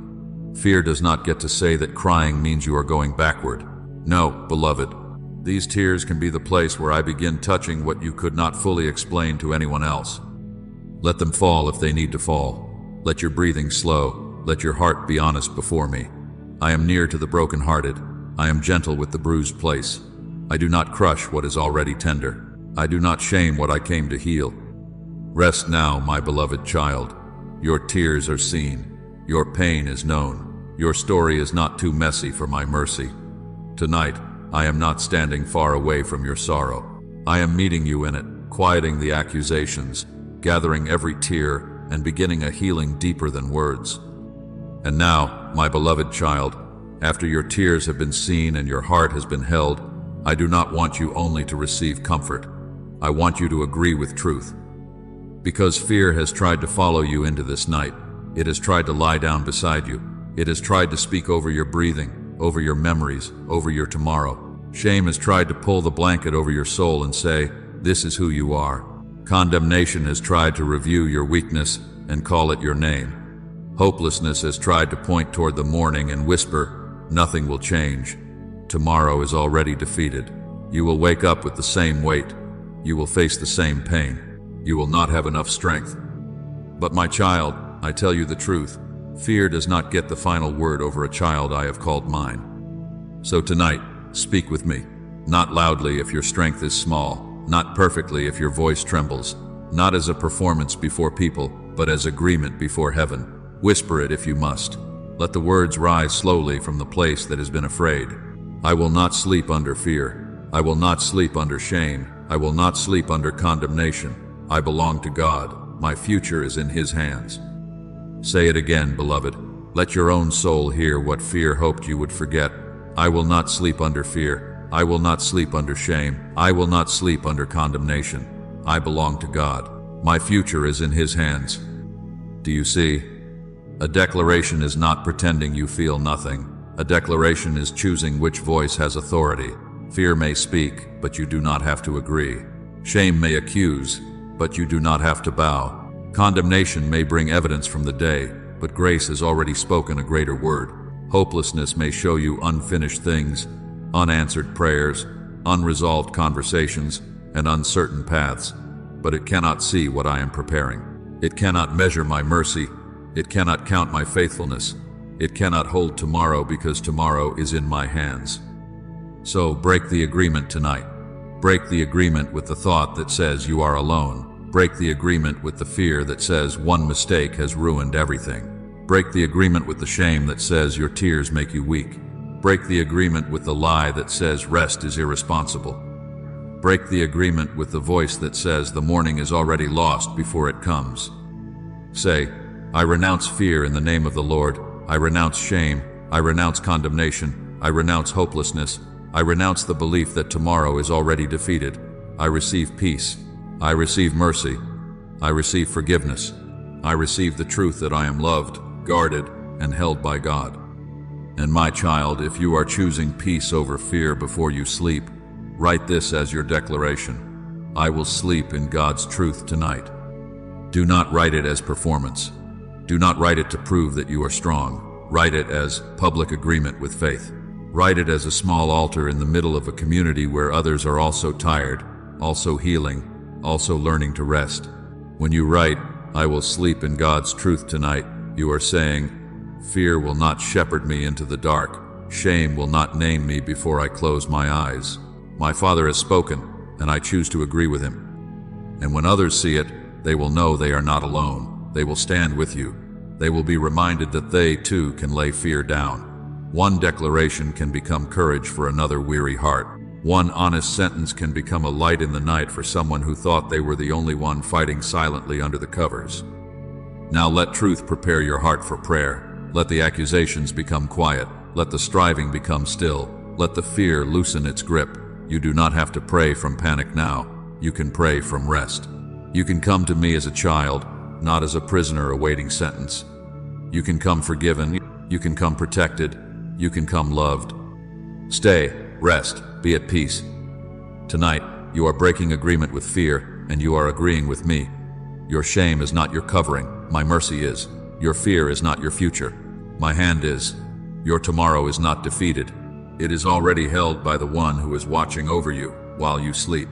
Fear does not get to say that crying means you are going backward. No, beloved, these tears can be the place where I begin touching what you could not fully explain to anyone else. Let them fall if they need to fall. Let your breathing slow. Let your heart be honest before me. I am near to the brokenhearted. I am gentle with the bruised place. I do not crush what is already tender. I do not shame what I came to heal. Rest now, my beloved child. Your tears are seen. Your pain is known. Your story is not too messy for my mercy. Tonight, I am not standing far away from your sorrow. I am meeting you in it, quieting the accusations, gathering every tear, and beginning a healing deeper than words. And now, my beloved child, after your tears have been seen and your heart has been held, I do not want you only to receive comfort. I want you to agree with truth. Because fear has tried to follow you into this night. It has tried to lie down beside you. It has tried to speak over your breathing, over your memories, over your tomorrow. Shame has tried to pull the blanket over your soul and say, "This is who you are." Condemnation has tried to review your weakness and call it your name. Hopelessness has tried to point toward the morning and whisper, "Nothing will change. Tomorrow is already defeated. You will wake up with the same weight. You will face the same pain. You will not have enough strength." But my child, I tell you the truth. Fear does not get the final word over a child I have called mine. So tonight, speak with me. Not loudly if your strength is small, not perfectly if your voice trembles, not as a performance before people, but as agreement before heaven. Whisper it if you must. Let the words rise slowly from the place that has been afraid. I will not sleep under fear. I will not sleep under shame. I will not sleep under condemnation. I belong to God. My future is in His hands. Say it again, beloved. Let your own soul hear what fear hoped you would forget. I will not sleep under fear. I will not sleep under shame. I will not sleep under condemnation. I belong to God. My future is in His hands. Do you see? A declaration is not pretending you feel nothing. A declaration is choosing which voice has authority. Fear may speak, but you do not have to agree. Shame may accuse, but you do not have to bow. Condemnation may bring evidence from the day, but grace has already spoken a greater word. Hopelessness may show you unfinished things, unanswered prayers, unresolved conversations, and uncertain paths, but it cannot see what I am preparing. It cannot measure my mercy. It cannot count my faithfulness. It cannot hold tomorrow because tomorrow is in my hands. So break the agreement tonight. Break the agreement with the thought that says you are alone. Break the agreement with the fear that says one mistake has ruined everything. Break the agreement with the shame that says your tears make you weak. Break the agreement with the lie that says rest is irresponsible. Break the agreement with the voice that says the morning is already lost before it comes. Say, I renounce fear in the name of the Lord. I renounce shame. I renounce condemnation. I renounce hopelessness. I renounce the belief that tomorrow is already defeated. I receive peace. I receive mercy. I receive forgiveness. I receive the truth that I am loved, guarded, and held by God. And my child, if you are choosing peace over fear before you sleep, write this as your declaration. I will sleep in God's truth tonight. Do not write it as performance. Do not write it to prove that you are strong. Write it as public agreement with faith. Write it as a small altar in the middle of a community where others are also tired, also healing, also learning to rest. When you write, I will sleep in God's truth tonight, you are saying, fear will not shepherd me into the dark. Shame will not name me before I close my eyes. My Father has spoken, and I choose to agree with him. And when others see it, they will know they are not alone. They will stand with you. They will be reminded that they, too, can lay fear down. One declaration can become courage for another weary heart. One honest sentence can become a light in the night for someone who thought they were the only one fighting silently under the covers. Now let truth prepare your heart for prayer. Let the accusations become quiet. Let the striving become still. Let the fear loosen its grip. You do not have to pray from panic now. You can pray from rest. You can come to me as a child, not as a prisoner awaiting sentence. You can come forgiven. You can come protected. You can come loved. Stay, rest, be at peace. Tonight, you are breaking agreement with fear, and you are agreeing with me. Your shame is not your covering. My mercy is. Your fear is not your future. My hand is. Your tomorrow is not defeated. It is already held by the one who is watching over you while you sleep.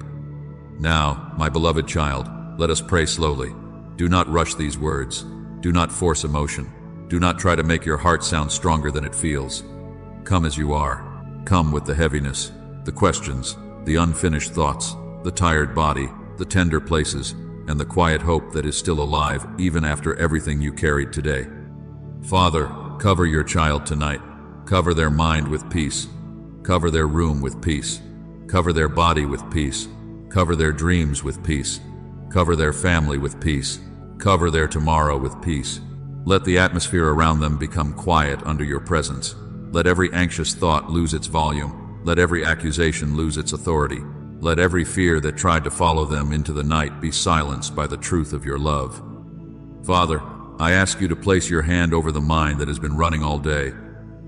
Now, my beloved child, let us pray slowly. Do not rush these words. Do not force emotion. Do not try to make your heart sound stronger than it feels. Come as you are. Come with the heaviness, the questions, the unfinished thoughts, the tired body, the tender places, and the quiet hope that is still alive even after everything you carried today. Father, cover your child tonight. Cover their mind with peace. Cover their room with peace. Cover their body with peace. Cover their dreams with peace. Cover their family with peace. Cover their tomorrow with peace. Let the atmosphere around them become quiet under your presence. Let every anxious thought lose its volume. Let every accusation lose its authority. Let every fear that tried to follow them into the night be silenced by the truth of your love. Father, I ask you to place your hand over the mind that has been running all day.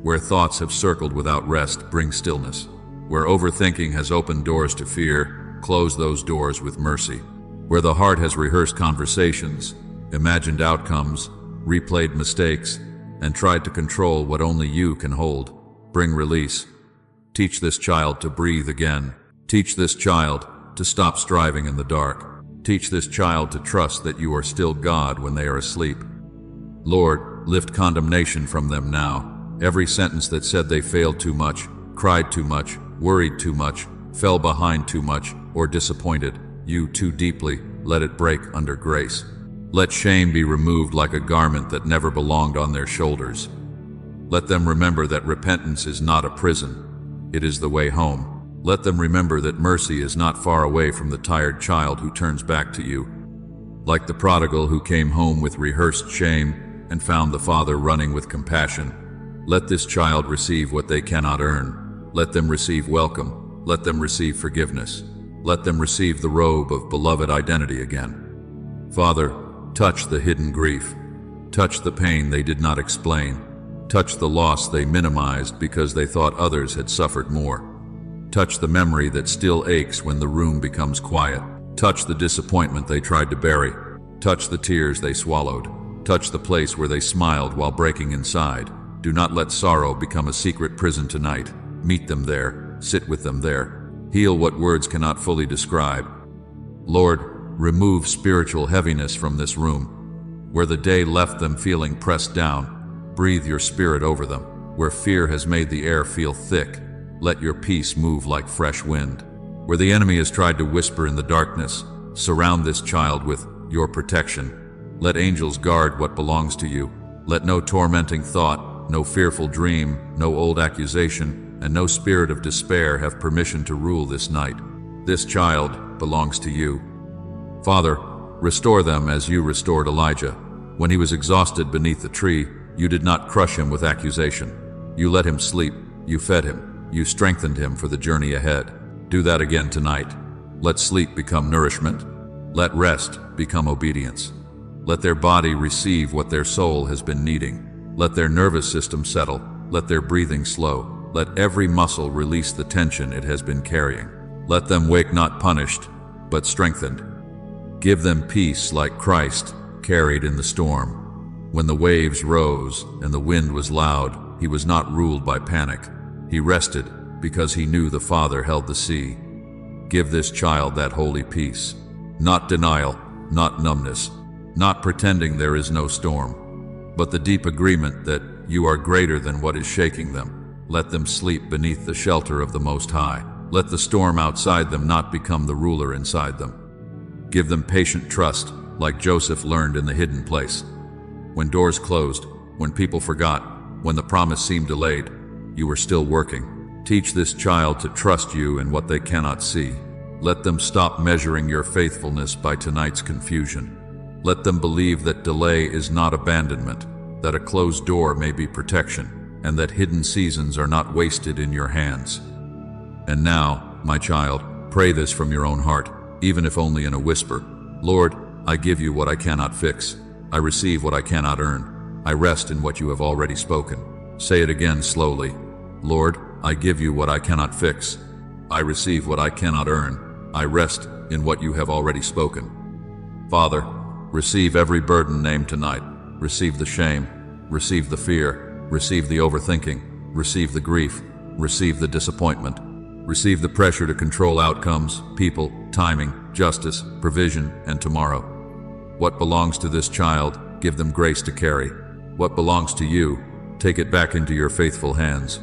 Where thoughts have circled without rest, bring stillness. Where overthinking has opened doors to fear, close those doors with mercy. Where the heart has rehearsed conversations, imagined outcomes, replayed mistakes, and tried to control what only you can hold, bring release. Teach this child to breathe again. Teach this child to stop striving in the dark. Teach this child to trust that you are still God when they are asleep. Lord, lift condemnation from them now. Every sentence that said they failed too much, cried too much, worried too much, fell behind too much, or disappointed you too deeply, let it break under grace. Let shame be removed like a garment that never belonged on their shoulders. Let them remember that repentance is not a prison. It is the way home. Let them remember that mercy is not far away from the tired child who turns back to you. Like the prodigal who came home with rehearsed shame and found the father running with compassion, let this child receive what they cannot earn. Let them receive welcome. Let them receive forgiveness. Let them receive the robe of beloved identity again. Father, touch the hidden grief. Touch the pain they did not explain. Touch the loss they minimized because they thought others had suffered more. Touch the memory that still aches when the room becomes quiet. Touch the disappointment they tried to bury. Touch the tears they swallowed. Touch the place where they smiled while breaking inside. Do not let sorrow become a secret prison tonight. Meet them there. Sit with them there. Heal what words cannot fully describe. Lord, remove spiritual heaviness from this room. Where the day left them feeling pressed down, breathe your spirit over them. Where fear has made the air feel thick, let your peace move like fresh wind. Where the enemy has tried to whisper in the darkness, surround this child with your protection. Let angels guard what belongs to you. Let no tormenting thought, no fearful dream, no old accusation, and no spirit of despair have permission to rule this night. This child belongs to you. Father, restore them as you restored Elijah. When he was exhausted beneath the tree, you did not crush him with accusation. You let him sleep. You fed him. You strengthened him for the journey ahead. Do that again tonight. Let sleep become nourishment. Let rest become obedience. Let their body receive what their soul has been needing. Let their nervous system settle. Let their breathing slow. Let every muscle release the tension it has been carrying. Let them wake not punished, but strengthened. Give them peace like Christ carried in the storm. When the waves rose and the wind was loud, he was not ruled by panic. He rested because he knew the Father held the sea. Give this child that holy peace. Not denial, not numbness, not pretending there is no storm, but the deep agreement that you are greater than what is shaking them. Let them sleep beneath the shelter of the Most High. Let the storm outside them not become the ruler inside them. Give them patient trust, like Joseph learned in the hidden place. When doors closed, when people forgot, when the promise seemed delayed, you were still working. Teach this child to trust you in what they cannot see. Let them stop measuring your faithfulness by tonight's confusion. Let them believe that delay is not abandonment, that a closed door may be protection, and that hidden seasons are not wasted in your hands. And now, my child, pray this from your own heart, even if only in a whisper. Lord, I give you what I cannot fix. I receive what I cannot earn. I rest in what you have already spoken. Say it again slowly. Lord, I give you what I cannot fix. I receive what I cannot earn. I rest in what you have already spoken. Father, receive every burden named tonight. Receive the shame. Receive the fear. Receive the overthinking. Receive the grief. Receive the disappointment. Receive the pressure to control outcomes, people, timing, justice, provision, and tomorrow. What belongs to this child, give them grace to carry. What belongs to you, take it back into your faithful hands.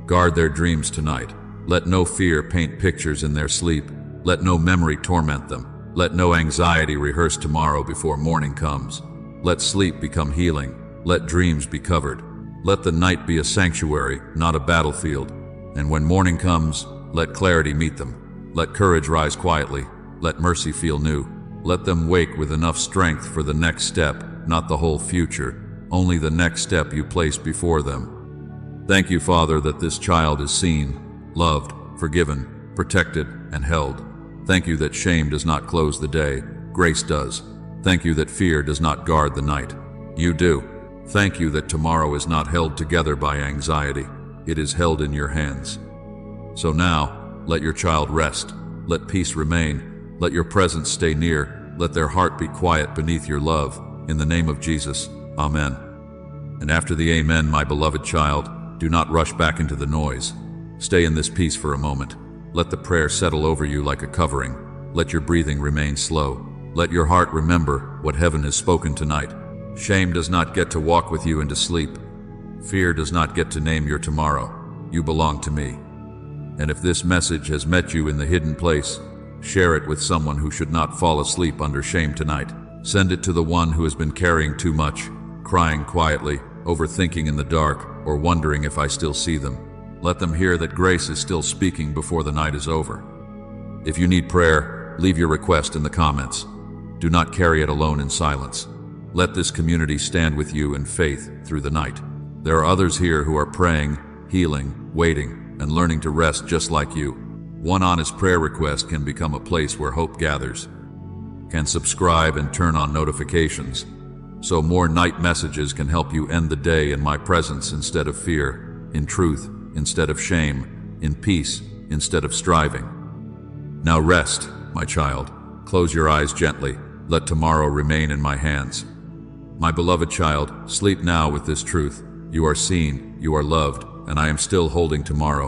Guard their dreams tonight. Let no fear paint pictures in their sleep. Let no memory torment them. Let no anxiety rehearse tomorrow before morning comes. Let sleep become healing. Let dreams be covered. Let the night be a sanctuary, not a battlefield. And when morning comes, let clarity meet them. Let courage rise quietly. Let mercy feel new. Let them wake with enough strength for the next step, not the whole future, only the next step you place before them. Thank you, Father, that this child is seen, loved, forgiven, protected, and held. Thank you that shame does not close the day, grace does. Thank you that fear does not guard the night. You do. Thank you that tomorrow is not held together by anxiety. It is held in your hands. So now, let your child rest. Let peace remain. Let your presence stay near. Let their heart be quiet beneath your love. In the name of Jesus, Amen. And after the Amen, my beloved child, do not rush back into the noise. Stay in this peace for a moment. Let the prayer settle over you like a covering. Let your breathing remain slow. Let your heart remember what heaven has spoken tonight. Shame does not get to walk with you into sleep. Fear does not get to name your tomorrow. You belong to me. And if this message has met you in the hidden place, share it with someone who should not fall asleep under shame tonight. Send it to the one who has been carrying too much, crying quietly, overthinking in the dark, or wondering if I still see them. Let them hear that grace is still speaking before the night is over. If you need prayer, leave your request in the comments. Do not carry it alone in silence. Let this community stand with you in faith through the night. There are others here who are praying, healing, waiting, and learning to rest just like you. One honest prayer request can become a place where hope gathers. Can subscribe and turn on notifications, so more night messages can help you end the day in my presence instead of fear, in truth instead of shame, in peace instead of striving. Now rest, my child. Close your eyes gently. Let tomorrow remain in my hands. My beloved child, sleep now with this truth. You are seen, you are loved, and I am still holding tomorrow.